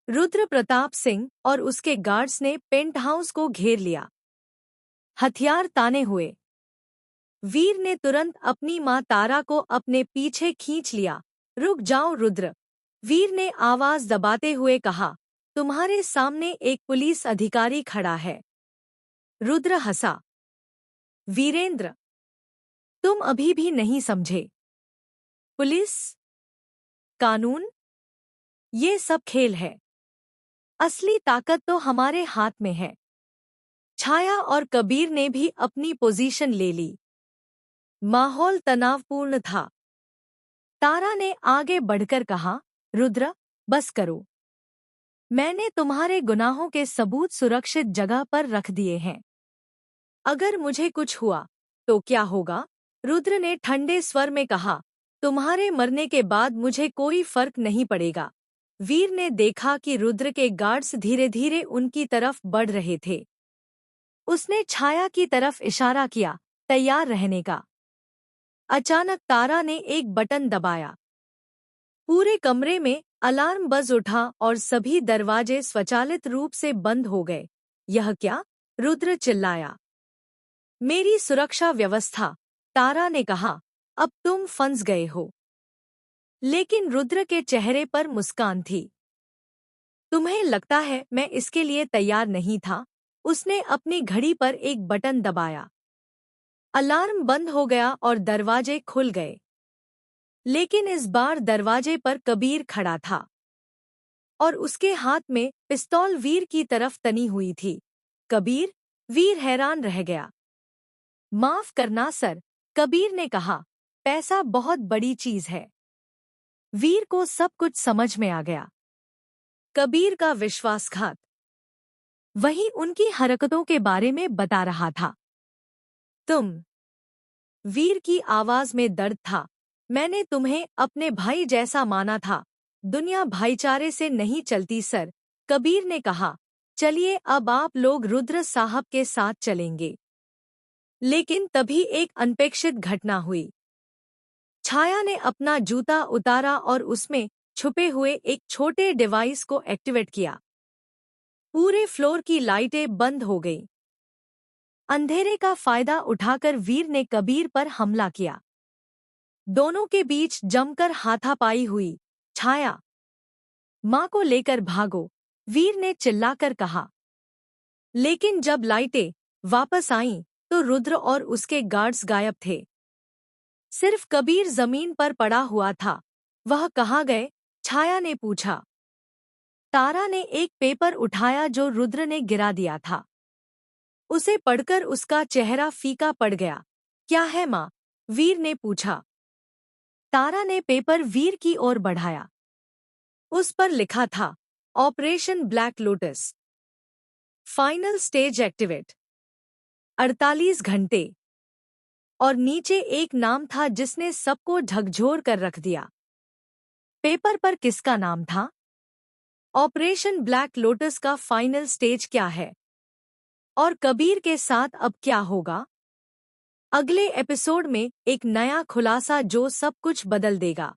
रुद्र प्रताप सिंह और उसके गार्ड्स ने पेंट हाउस को घेर लिया, हथियार ताने हुए। वीर ने तुरंत अपनी मां तारा को अपने पीछे खींच लिया। रुक जाओ रुद्र, वीर ने आवाज दबाते हुए कहा। तुम्हारे सामने एक पुलिस अधिकारी खड़ा है। रुद्र हंसा। वीरेंद्र, तुम अभी भी नहीं समझे। पुलिस, कानून, ये सब खेल है। असली ताकत तो हमारे हाथ में है। छाया और कबीर ने भी अपनी पोजीशन ले ली। माहौल तनावपूर्ण था। तारा ने आगे बढ़कर कहा, रुद्र, बस करो। मैंने तुम्हारे गुनाहों के सबूत सुरक्षित जगह पर रख दिए हैं। अगर मुझे कुछ हुआ तो क्या होगा? रुद्र ने ठंडे स्वर में कहा, तुम्हारे मरने के बाद मुझे कोई फर्क नहीं पड़ेगा। वीर ने देखा कि रुद्र के गार्ड्स धीरे धीरे उनकी तरफ बढ़ रहे थे। उसने छाया की तरफ इशारा किया, तैयार रहने का। अचानक तारा ने एक बटन दबाया। पूरे कमरे में अलार्म बज उठा और सभी दरवाजे स्वचालित रूप से बंद हो गए। यह क्या? रुद्र चिल्लाया। मेरी सुरक्षा व्यवस्था, तारा ने कहा। अब तुम फंस गए हो। लेकिन रुद्र के चेहरे पर मुस्कान थी। तुम्हें लगता है मैं इसके लिए तैयार नहीं था? उसने अपनी घड़ी पर एक बटन दबाया। अलार्म बंद हो गया और दरवाजे खुल गए। लेकिन इस बार दरवाजे पर कबीर खड़ा था और उसके हाथ में पिस्तौल वीर की तरफ तनी हुई थी। कबीर? वीर हैरान रह गया। माफ करना सर, कबीर ने कहा। पैसा बहुत बड़ी चीज है। वीर को सब कुछ समझ में आ गया। कबीर का विश्वासघात वही उनकी हरकतों के बारे में बता रहा था। तुम? वीर की आवाज में दर्द था। मैंने तुम्हें अपने भाई जैसा माना था। दुनिया भाईचारे से नहीं चलती सर, कबीर ने कहा। चलिए अब आप लोग रुद्र साहब के साथ चलेंगे। लेकिन तभी एक अनपेक्षित घटना हुई। छाया ने अपना जूता उतारा और उसमें छुपे हुए एक छोटे डिवाइस को एक्टिवेट किया। पूरे फ्लोर की लाइटें बंद हो गईं। अंधेरे का फायदा उठाकर वीर ने कबीर पर हमला किया। दोनों के बीच जमकर हाथापाई हुई। छाया, मां को लेकर भागो, वीर ने चिल्लाकर कहा। लेकिन जब लाइटें वापस आईं तो रुद्र और उसके गार्ड्स गायब थे। सिर्फ कबीर जमीन पर पड़ा हुआ था। वह कहाँ गए? छाया ने पूछा। तारा ने एक पेपर उठाया जो रुद्र ने गिरा दिया था। उसे पढ़कर उसका चेहरा फीका पड़ गया। क्या है मां? वीर ने पूछा। तारा ने पेपर वीर की ओर बढ़ाया। उस पर लिखा था, operation black lotus, final stage activate, 48 घंटे। और नीचे एक नाम था जिसने सबको झकझोर कर रख दिया। पेपर पर किसका नाम था? ऑपरेशन ब्लैक लोटस का फाइनल स्टेज क्या है? और कबीर के साथ अब क्या होगा? अगले एपिसोड में एक नया खुलासा जो सब कुछ बदल देगा।